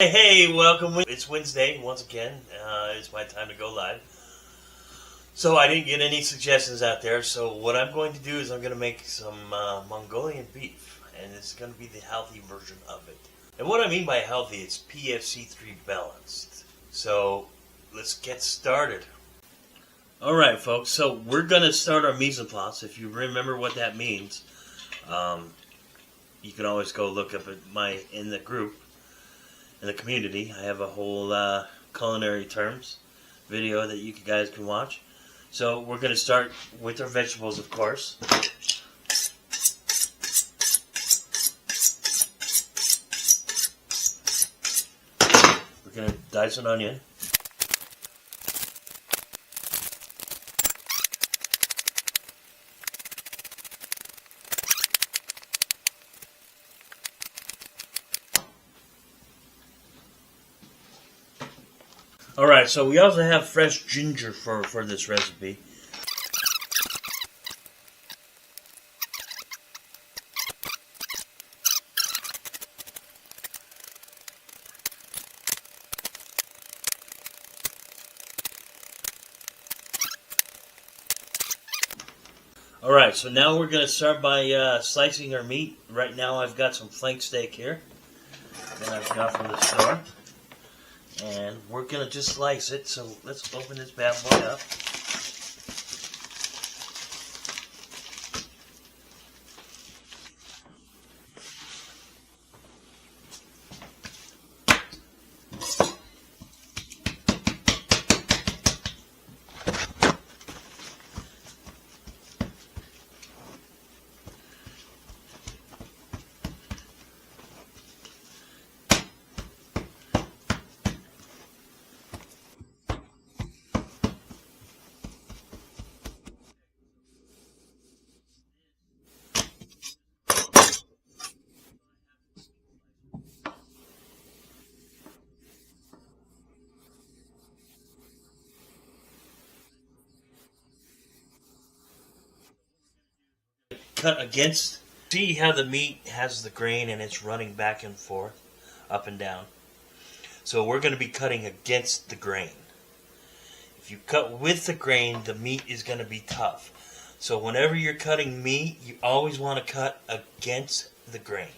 Hey, welcome. It's Wednesday once again. It's my time to go live. So I didn't get any suggestions out there. So what I'm going to do is I'm going to make some Mongolian beef, and it's going to be the healthy version of it. And what I mean by healthy, it's PFC3 balanced. So let's get started. All right, folks. So we're going to start our mise en place. If you remember what that means, you can always go look up in the group. In the community, I have a whole culinary terms video that you guys can watch. So we're going to start with our vegetables, of course. We're going to dice an onion. Alright, so we also have fresh ginger for this recipe. Alright, so now we're going to start by slicing our meat. Right now I've got some flank steak here that I've got from the store. And we're going to just slice it, so let's open this bad boy up. Cut against. See how the meat has the grain and it's running back and forth, up and down. So we're going to be cutting against the grain. If you cut with the grain, the meat is going to be tough. So whenever you're cutting meat, you always want to cut against the grain.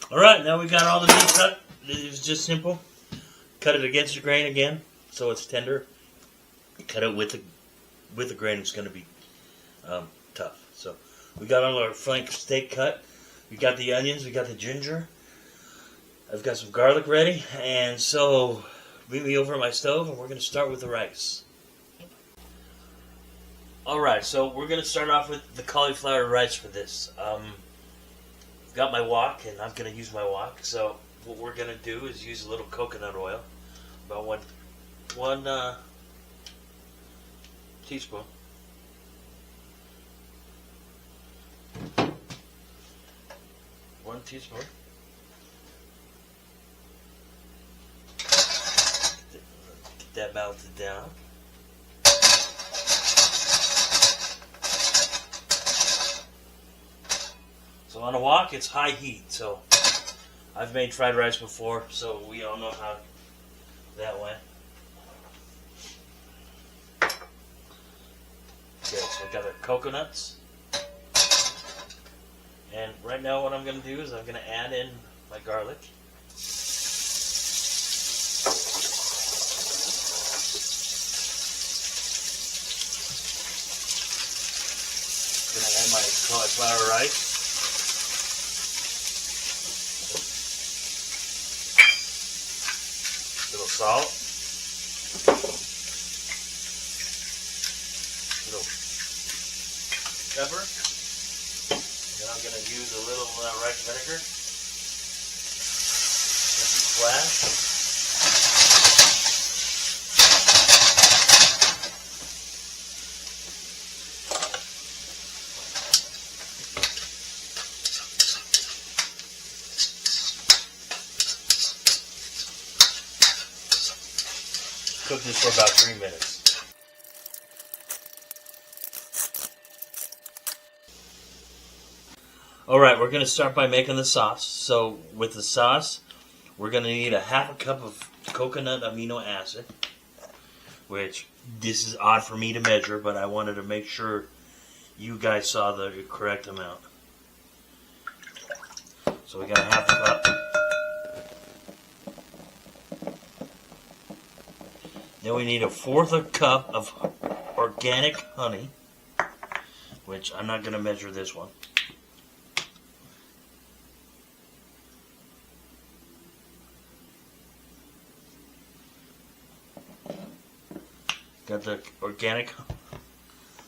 Alright, now we got all the meat cut. It's just simple. Cut it against the grain again, so it's tender. Cut it with the grain, it's going to be tough. So we got all our flank steak cut. We got the onions, we got the ginger. I've got some garlic ready, and so meet me over at my stove, and we're going to start with the rice. Alright, so we're going to start off with the cauliflower rice for this. Got my wok, and I'm going to use my wok. So what we're going to do is use a little coconut oil, about one teaspoon. One teaspoon. Get that melted down. So on a wok, it's high heat, so I've made fried rice before, so we all know how that went. Okay, so I've got the coconuts. And right now what I'm going to do is I'm going to add in my garlic. Going to add my cauliflower rice. Little salt, little pepper, and then I'm going to use a little rice vinegar, just a splash. cook this for about 3 minutes. Alright, we're going to start by making the sauce. So with the sauce, we're going to need a half a cup of coconut amino acid, which this is odd for me to measure, but I wanted to make sure you guys saw the correct amount. So we got a half a cup. Then we need a fourth of a cup of organic honey, which I'm not going to measure this one. Got the organic.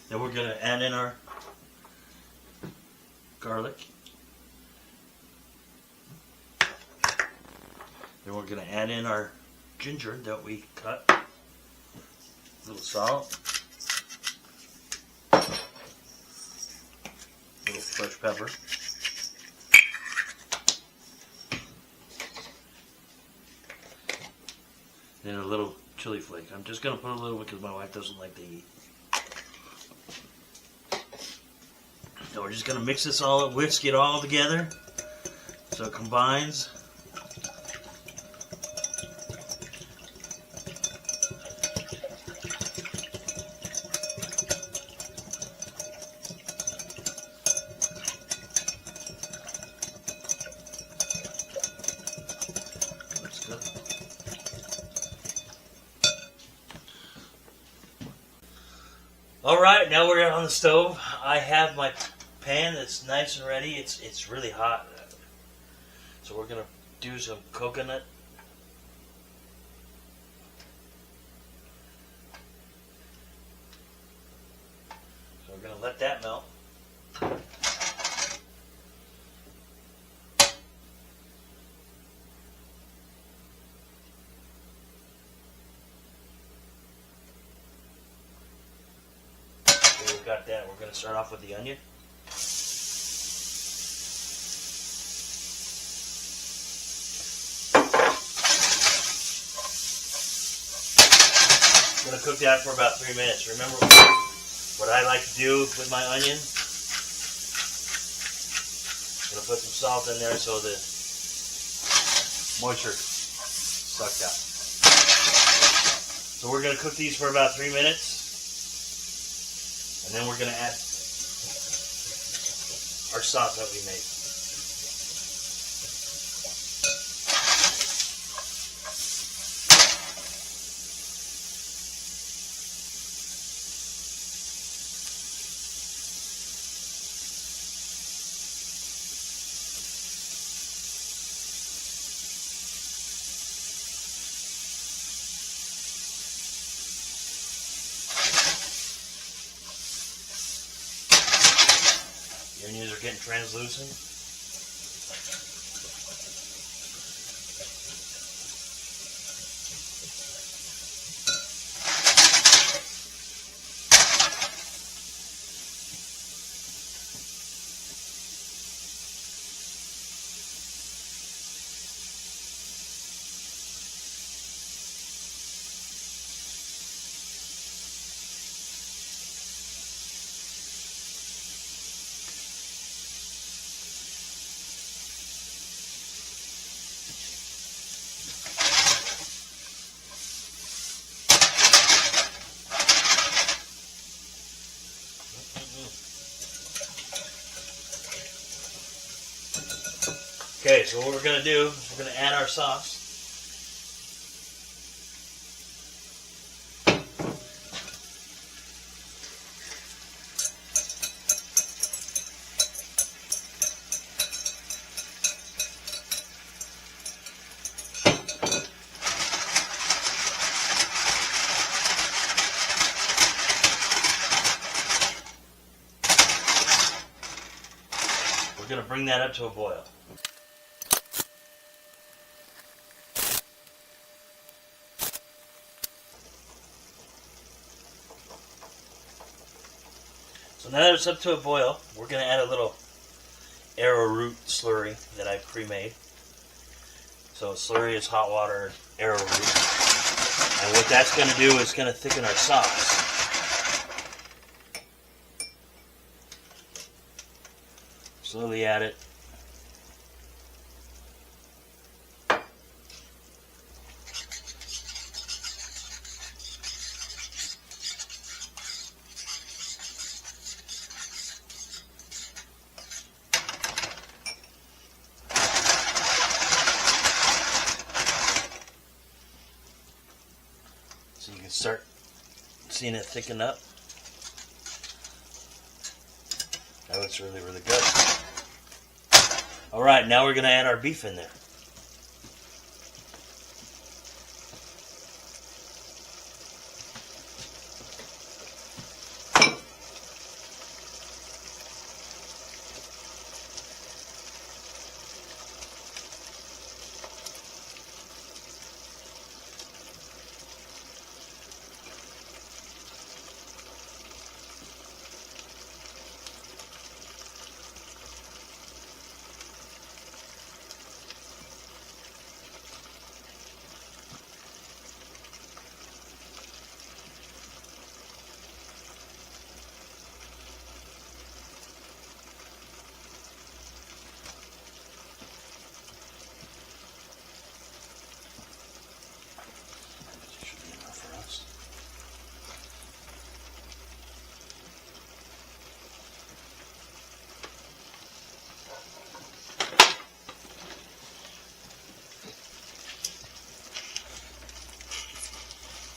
Then we're going to add in our garlic. Then we're going to add in our ginger that we cut. A little salt. A little fresh pepper. Then a little chili flake. I'm just going to put a little because my wife doesn't like to eat. So we're just going to mix this all up, whisk it all together so it combines. Looks good. Alright, now we're on the stove. I have my pan that's nice and ready. It's really hot. So we're going to do some coconut. So we're going to let that melt. We've got that. We're going to start off with the onion. I'm going to cook that for about 3 minutes. Remember what I like to do with my onion? I'm going to put some salt in there so the moisture sucked out. So we're going to cook these for about 3 minutes. And then we're going to add our sauce that we made. The onions are getting translucent. Okay, so what we're going to do is we're going to add our sauce. We're going to bring that up to a boil. So now that it's up to a boil, we're going to add a little arrowroot slurry that I've pre-made. So slurry is hot water, arrowroot. And what that's going to do is going to thicken our sauce. Slowly add it. So you can start seeing it thicken up. That looks really, really good. All right, now we're going to add our beef in there.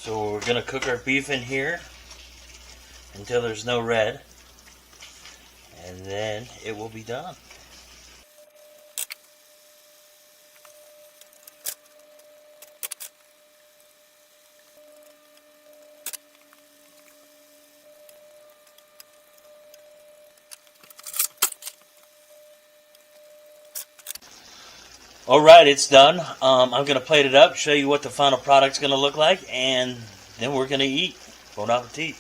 So we're going to cook our beef in here until there's no red, and then it will be done. Alright, it's done. I'm going to plate it up, show you what the final product's going to look like, and then we're going to eat. Bon appetit.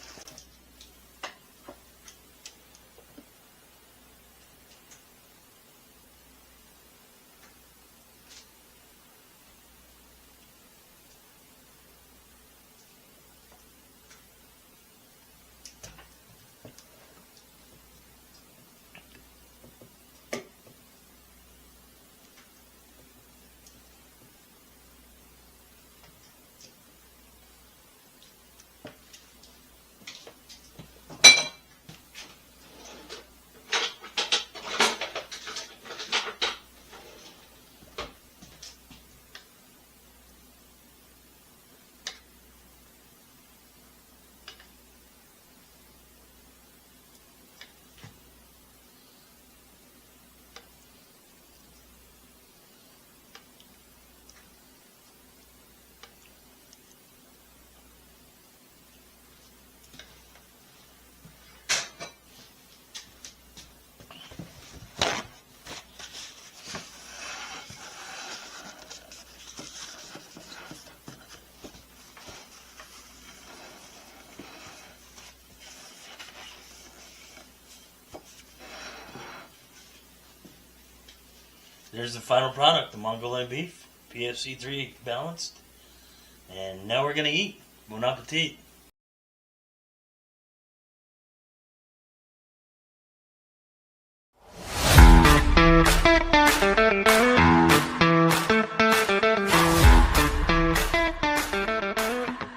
There's the final product, the Mongolian beef, PFC 3 balanced. And now we're going to eat. Bon appetit.